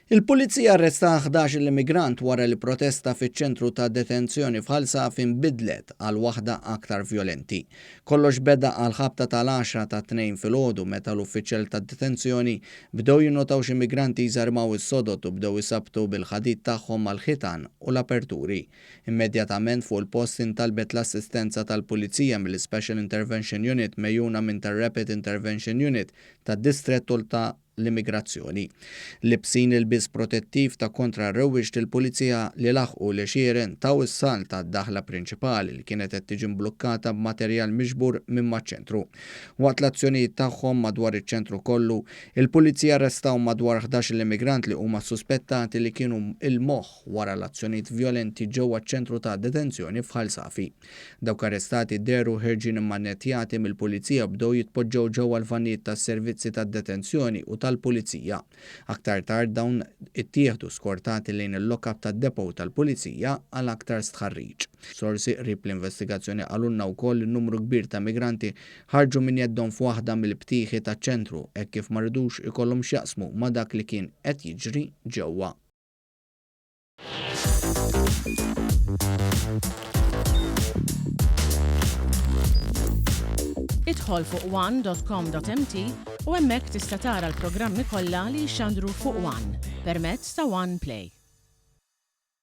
Il-Pulizija arresta 11 l-immigrant wara li protesta fiċ-ċentru ta' detenzjoni f'Ħalsaf inbidlet għal waħda aktar violenti. Kollox beda għal ħabta tal-10 ta' 2 filgħodu meta l-uffiċjal ta' detenzjoni bdew jinnotaw x'immigranti jżarmaw is-sodot u bdew isabtu bil-ħadid tagħhom mal-ħitan u l-aperturi. Immedjatament fuq il-post intalbet l-assistenza tal-Pulizija mill-Special Intervention Unit mejjuna minn tar-Rapid Intervention Unit tad-Distrettu ta' l-immigrazzjoni. Libsin il-bis protettiv ta' kontra r-rewwix il-Pulizija li laħqu li xieren taw is-sal ta' d-daħla prinċipali li kienet qed tiġi mblukkata b'materjal miġbur minn maċ-ċentru. Waqt l-azzjonijiet tagħhom madwar iċ-ċentru kollu, il-Pulizija arrestaw madwar 11 l-immigranti li huma suspettati li kienu il-moħħ wara l-azzjonijiet violenti ġewwa ċ-ċentru ta' detenzjoni f'Ħalsafi. Dawk arrestati deru ħerġin immannetjati mill-Pulizija bdew jitpoġġew ġewwa l-vanijiet tas-servizzi tad-detenzjoni u tal-Pulizija. Aktar tard dawn ittieħdu skortati lejn il-lokab tad-depo tal-Pulizija għal aktar stħarriġ. Sorsi qrib l-investigazzjoni qalulna wkoll li numru kbir ta' migranti ħarġu minn jeddhom f'waħda mill-btieħi taċ-ċentru hekk kif ma rridux ikollhom x'jaqsmu ma' dak li kien qed jiġri ġewwa. Idħol fuq one.com.mt u hemmhekk tista' tara l-programmi kollha li jxandru fuq One permezz ta' One Play.